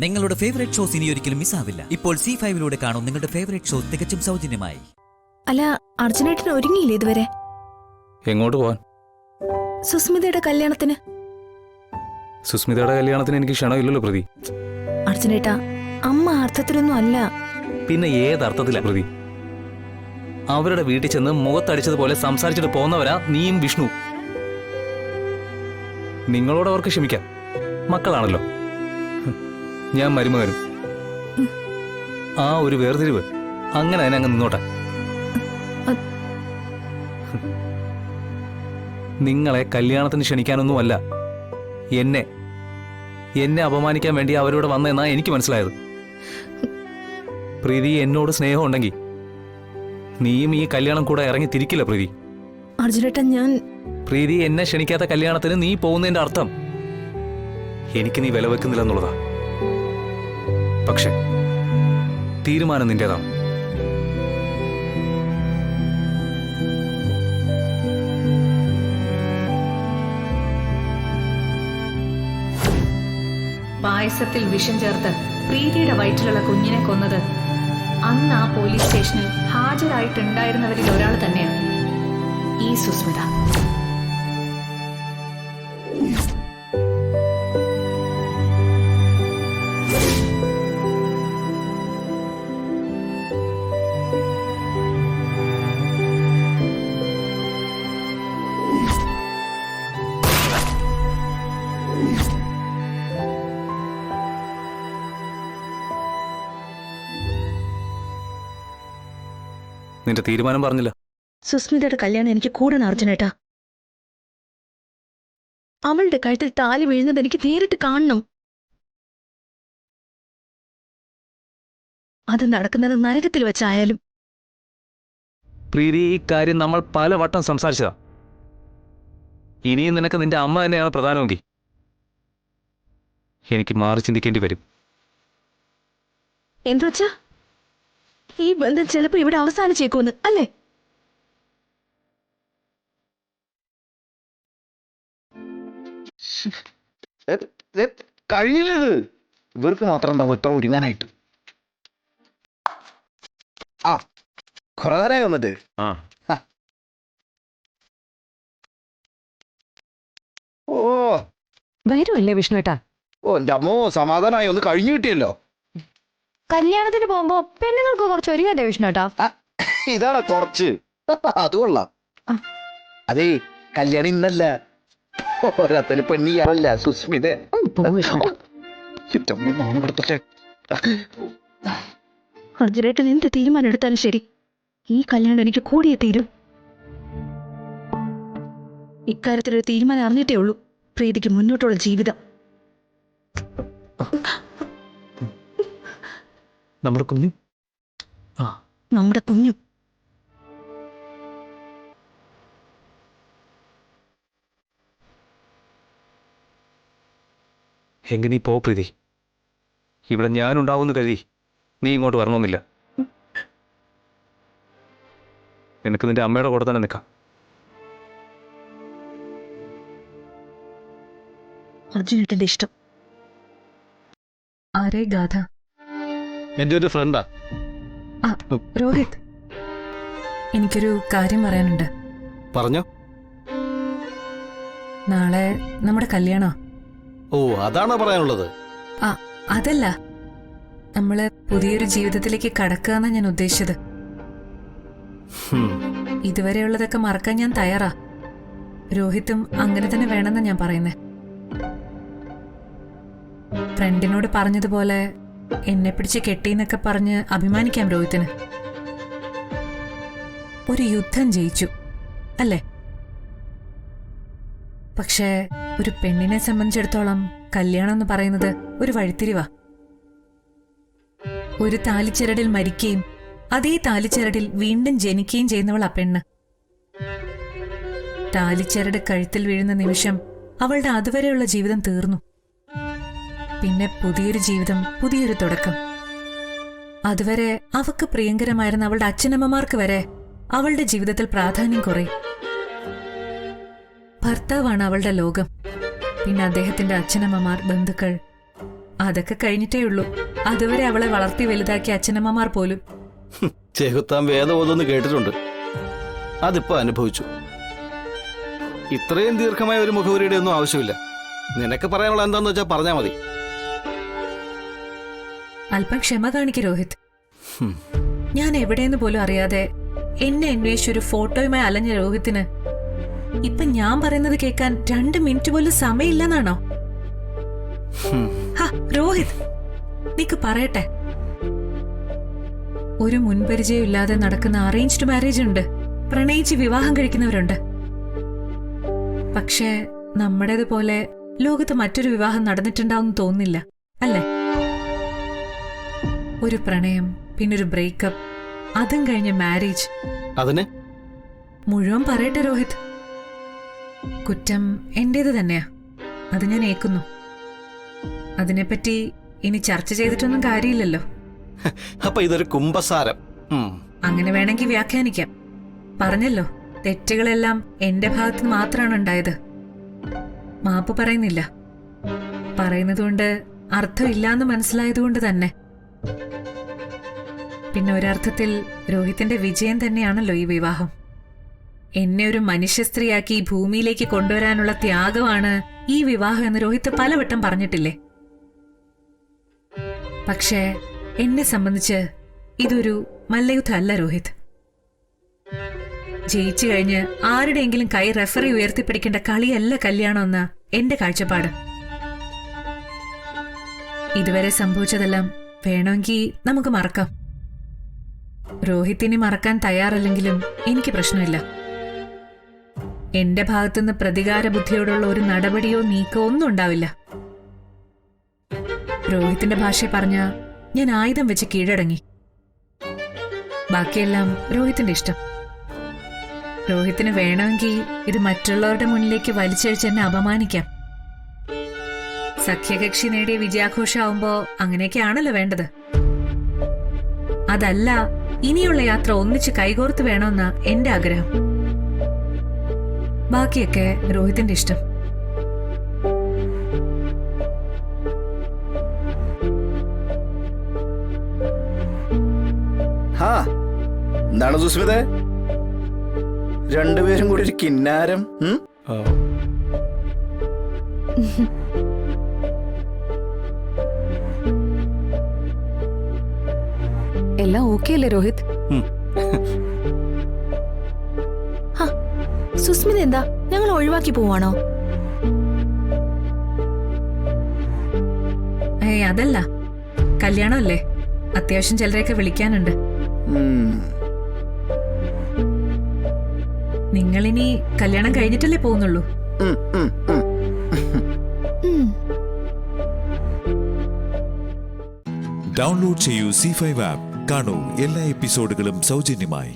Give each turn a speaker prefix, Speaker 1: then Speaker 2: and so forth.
Speaker 1: നിങ്ങളുടെ favourite shows ഇനി ഒരിക്കലും മിസ്സാവില്ല. ഇപ്പോൾ C5 കാണും നിങ്ങളുടെ ഫേവറേറ്റ് ഷോ തികച്ചും സൗജന്യമായി.
Speaker 2: അല്ല, അർജുനേട്ടൻ ഒരുങ്ങിയില്ലേ ഇതുവരെ?
Speaker 3: എങ്ങോട്ട് പോവാൻ?
Speaker 2: സുസ്മിതയുടെ കല്യാണത്തിന്.
Speaker 3: സുസ്മിതയുടെ കല്യാണത്തിന് എനിക്ക് ക്ഷണമില്ലല്ലോ പ്രതി.
Speaker 2: അർജുനേട്ട, അമ്മ അർത്ഥത്തിലൊന്നും അല്ല.
Speaker 3: പിന്നെ ഏതർത്ഥത്തിലാ പ്രതി? അവരുടെ വീട്ടിൽ ചെന്ന് മുഖത്തടിച്ചതുപോലെ സംസാരിച്ചിട്ട് പോന്നവരാ നീയും വിഷ്ണു. നിങ്ങളോട് അവർക്ക് ക്ഷമിക്കാം, മക്കളാണല്ലോ. ഞാൻ മരുമകനും. ആ ഒരു വേർതിരിവ് അങ്ങനെ തന്നെ അങ്ങ് നിന്നോട്ടെ. നിങ്ങളെ കല്യാണത്തിന് ക്ഷണിക്കാനൊന്നുമല്ല, എന്നെ അപമാനിക്കാൻ വേണ്ടി അവരോട് വന്നെന്നാ എനിക്ക് മനസ്സിലായത്. പ്രീതി എന്നോട് സ്നേഹമുണ്ടെങ്കിൽ നീയും ഈ കല്യാണം കൂടെ ഇറങ്ങി തിരിക്കില്ല പ്രീതി.
Speaker 2: അർജുനേട്ടൻ, ഞാൻ
Speaker 3: പ്രീതി എന്നെ ക്ഷണിക്കാത്ത കല്യാണത്തിന് നീ പോകുന്നതിന്റെ അർത്ഥം എനിക്ക് നീ വില വെക്കുന്നില്ലെന്നുള്ളതാ. പക്ഷെ തീരുമാനം നിന്റേതാണ്.
Speaker 4: പായസത്തിൽ വിഷം ചേർത്ത് പ്രീതിയുടെ വയറ്റിലുള്ള കുഞ്ഞിനെ കൊന്നത് അന്ന് ആ പോലീസ് സ്റ്റേഷനിൽ ഹാജരായിട്ടുണ്ടായിരുന്നവരിൽ ഒരാൾ തന്നെയാണ് ഈ സുസ്മിത.
Speaker 3: നിന്റെ തീരുമാനം പറഞ്ഞില്ല.
Speaker 2: സുസ്മിതയുടെ കല്യാണം എനിക്ക് കൂടണം അർജുനേട്ട. അവളുടെ കഴുത്തിൽ താലി വീഴുന്നത് എനിക്ക് നേരിട്ട് കാണണം. അത് നടക്കുന്നത് നരകത്തിൽ വെച്ചായാലും.
Speaker 3: പ്രീതി, ഈ കാര്യം നമ്മൾ പലവട്ടം സംസാരിച്ചതാ. ഇനിയും നിനക്ക് നിന്റെ അമ്മ തന്നെയാണ് പ്രധാനമെങ്കിൽ എനിക്ക് മാറി ചിന്തിക്കേണ്ടി വരും.
Speaker 2: എന്തുവച്ചാ ഈ ബന്ധം ചിലപ്പോ ഇവിടെ അവസാനിച്ചേക്കുമെന്ന് അല്ലേ?
Speaker 5: കഴിയില്ലത്. ഇവർക്ക് മാത്രം ഉണ്ടാവും ഇത്ര ഒരുങ്ങാനായിട്ട്. ആ, കുറെ നേരമായി വന്നിട്ട്. ഓ
Speaker 2: വരുമല്ലേ വിഷ്ണുവേട്ടാ?
Speaker 5: ഓ എന്റെ അമ്മോ, സമാധാനമായി, ഒന്ന് കഴിഞ്ഞു കിട്ടിയല്ലോ.
Speaker 2: കല്യാണത്തിന് പോകുമ്പോ പെണ്ണുങ്ങൾക്ക് കുറച്ച് ഒരുങ്ങണ്ടേ വിഷ്ണുവേട്ടാ?
Speaker 5: ഇതാണ് കുറച്ച്. അത് കൊള്ളാം. അതേ, കല്യാണം ഇന്നല്ല, ഓരോരുത്തര് പെണ്ണിയാണല്ല സുസ്മിത.
Speaker 2: അർജുനേട്ടൻ എന്ത് തീരുമാനം എടുത്താലും ശരി, ഈ കല്യാണം എനിക്ക് കൂടിയേ തീരും. ഇക്കാര്യത്തിലൊരു തീരുമാനം അറിഞ്ഞിട്ടേ ഉള്ളൂ പ്രീതിക്ക് മുന്നോട്ടുള്ള ജീവിതം.
Speaker 3: നമ്മുടെ കുഞ്ഞു
Speaker 2: നമ്മുടെ കുഞ്ഞു
Speaker 3: എങ്കിൽ നീ പോ പ്രീതി. ഇവിടെ ഞാനുണ്ടാവുമെന്ന് കരുതി നീ ഇങ്ങോട്ട് വരണമെന്നില്ല. നിനക്ക് നിന്റെ അമ്മയുടെ കൂടെ തന്നെ നിൽക്കാം.
Speaker 2: അർജുനേട്ടന്റെ ഇഷ്ടം.
Speaker 4: ആരേ ഗാഥ?
Speaker 5: എന്റെ ഒരു ഫ്രണ്ടാ.
Speaker 4: രോഹിത്, എനിക്കൊരു കാര്യം പറയാനുണ്ട്.
Speaker 5: പറഞ്ഞോ.
Speaker 4: നാളെ നമ്മുടെ കല്യാണോ?
Speaker 5: ഓ, അതാണോ പറയാനുള്ളത്?
Speaker 4: അതല്ല, നമ്മള് പുതിയൊരു ജീവിതത്തിലേക്ക് കടക്കുക ഞാൻ ഉദ്ദേശിച്ചത്. ഇതുവരെയുള്ളതൊക്കെ മറക്കാൻ ഞാൻ തയ്യാറാ. രോഹിത്തും അങ്ങനെ തന്നെ വേണമെന്നാ ഞാൻ പറയുന്നേ. ഫ്രണ്ടിനോട് പറഞ്ഞതുപോലെ എന്നെ പിടിച്ച് കെട്ടിന്നൊക്കെ പറഞ്ഞ് അഭിമാനിക്കാം രോഹിത്തിന്. ഒരു യുദ്ധം ജയിച്ചു അല്ലേ? പക്ഷേ ഒരു പെണ്ണിനെ സംബന്ധിച്ചിടത്തോളം കല്യാണം എന്ന് പറയുന്നത് ഒരു വഴിത്തിരിവാ. ഒരു താലിച്ചരടിൽ മരിക്കുകയും അതേ താലിച്ചരടിൽ വീണ്ടും ജനിക്കുകയും ചെയ്യുന്നവൾ ആ പെണ്ണ്. താലിച്ചരട് കഴുത്തിൽ വീഴുന്ന നിമിഷം അവളുടെ അതുവരെയുള്ള ജീവിതം തീർന്നു. പിന്നെ പുതിയൊരു ജീവിതം, പുതിയൊരു തുടക്കം. അതുവരെ അവക്ക് പ്രിയങ്കരമായിരുന്ന അവളുടെ അച്ഛനമ്മമാർക്ക് വരെ അവളുടെ ജീവിതത്തിൽ പ്രാധാന്യം കുറയും. ഭർത്താവാണ് അവളുടെ ലോകം. പിന്നെ അദ്ദേഹത്തിന്റെ അച്ഛനമ്മമാർ, ബന്ധുക്കൾ, അതൊക്കെ കഴിഞ്ഞിട്ടേ ഉള്ളൂ. അതുവരെ അവളെ വളർത്തി വലുതാക്കിയ അച്ഛനമ്മമാർ പോലും.
Speaker 5: ചെകുത്താൻ വേദം ഓതൊന്ന് കേട്ടിട്ടുണ്ട്. അതിപ്പോ അനുഭവിച്ചു. ഇത്രയും ദീർഘമായ ഒരു മുഖവരിയുടെ ഒന്നും ആവശ്യമില്ല. നിനക്ക് പറയാനുള്ള എന്താന്ന് വെച്ചാൽ പറഞ്ഞാ മതി.
Speaker 4: അല്പം ക്ഷമ കാണിക്ക് രോഹിത്. ഞാൻ എവിടെയെന്ന് പോലും അറിയാതെ എന്നെ അന്വേഷിച്ചൊരു ഫോട്ടോയുമായി അലഞ്ഞ രോഹിത്തിന് ഇപ്പൊ ഞാൻ പറയുന്നത് കേൾക്കാൻ 2 മിനിറ്റ് പോലും സമയമില്ലെന്നാണോ? രോഹിത്, നീക്ക് പറയട്ടെ. ഒരു മുൻപരിചയം ഇല്ലാതെ നടക്കുന്ന അറേഞ്ച്ഡ് മാരേജ് ഉണ്ട്, പ്രണയിച്ച് വിവാഹം കഴിക്കുന്നവരുണ്ട്. പക്ഷേ നമ്മുടേതുപോലെ ലോകത്ത് മറ്റൊരു വിവാഹം നടന്നിട്ടുണ്ടാവും തോന്നുന്നില്ല, അല്ലേ? ഒരു പ്രണയം, പിന്നൊരു ബ്രേക്കപ്പ്, അതും കഴിഞ്ഞ് മാരേജ്.
Speaker 5: അതിന്
Speaker 4: മുഴുവൻ പറയട്ടെ രോഹിത്. കുറ്റം എന്റേത് തന്നെയാ, അത് ഞാൻ ഏക്കുന്നു. അതിനെപ്പറ്റി ഇനി ചർച്ച ചെയ്തിട്ടൊന്നും കാര്യമില്ലല്ലോ.
Speaker 5: അപ്പൊ ഇതൊരു കുംഭസാരം.
Speaker 4: അങ്ങനെ വേണമെങ്കിൽ വ്യാഖ്യാനിക്കാം. പറഞ്ഞല്ലോ, തെറ്റുകളെല്ലാം എന്റെ ഭാഗത്ത് മാത്രമാണ് ഉണ്ടായത്. മാപ്പ് പറയുന്നില്ല. പറയുന്നതുകൊണ്ട് അർത്ഥമില്ലാന്ന് മനസ്സിലായതുകൊണ്ട് തന്നെ. പിന്നെ ഒരർത്ഥത്തിൽ രോഹിത്തിന്റെ വിജയം തന്നെയാണല്ലോ ഈ വിവാഹം. എന്നെ ഒരു മനുഷ്യ സ്ത്രീയാക്കി ഈ ഭൂമിയിലേക്ക് കൊണ്ടുവരാനുള്ള ത്യാഗമാണ് ഈ വിവാഹം എന്ന് രോഹിത് പലവട്ടം പറഞ്ഞിട്ടില്ലേ? പക്ഷേ എന്നെ സംബന്ധിച്ച് ഇതൊരു മല്ലയുദ്ധം അല്ല രോഹിത്. ജയിച്ചു കഴിഞ്ഞ് ആരുടെയെങ്കിലും കൈ റെഫറി ഉയർത്തിപ്പിടിക്കേണ്ട കളിയല്ല കല്യാണമെന്ന എന്റെ കാഴ്ചപ്പാട്. ഇതുവരെ സംഭവിച്ചതെല്ലാം വേണമെങ്കിൽ നമുക്ക് മറക്കാം. രോഹിത്തിനി മറക്കാൻ തയ്യാറല്ലെങ്കിലും എനിക്ക് പ്രശ്നമില്ല. എന്റെ ഭാഗത്തുനിന്ന് പ്രതികാര ബുദ്ധിയോടുള്ള ഒരു നടപടിയോ നീക്കമോ ഒന്നും ഉണ്ടാവില്ല. രോഹിത്തിന്റെ ഭാഷ പറഞ്ഞ ഞാൻ ആയുധം വെച്ച് കീഴടങ്ങി. ബാക്കിയെല്ലാം രോഹിത്തിന്റെ ഇഷ്ടം. രോഹിത്തിന് വേണമെങ്കിൽ ഇത് മറ്റുള്ളവരുടെ മുന്നിലേക്ക് വലിച്ചഴിച്ച് എന്നെ അപമാനിക്കാം. സഖ്യകക്ഷി നേടിയ വിജയാഘോഷമാവുമ്പോ അങ്ങനെയൊക്കെയാണല്ലോ വേണ്ടത്. അതല്ല, ഇനിയുള്ള യാത്ര ഒന്നിച്ച് കൈകോർത്ത് വേണമെന്ന എന്റെ ആഗ്രഹം. ബാക്കിയൊക്കെ രോഹിത്തിന്റെ ഇഷ്ടം.
Speaker 6: എന്താണ് സുസ്മിത, രണ്ടുപേരും കൂടി ഒരു കിന്നാരം?
Speaker 2: എല്ലാം ഓക്കെ അല്ലേ രോഹിത്? സുസ്മിത എന്താ ഞങ്ങൾ ഒഴിവാക്കി പോവാണോ?
Speaker 4: അതല്ല, കല്യാണമല്ലേ, അത്യാവശ്യം ചിലരെയൊക്കെ വിളിക്കാനുണ്ട്. നിങ്ങളിനി കല്യാണം കഴിഞ്ഞിട്ടല്ലേ പോകുന്നുള്ളൂ?
Speaker 7: ഡൗൺലോഡ് ചെയ്യൂ C5 ആപ്പ്. കാണൂ എല്ലാ എപ്പിസോഡുകളും സൗജന്യമായി.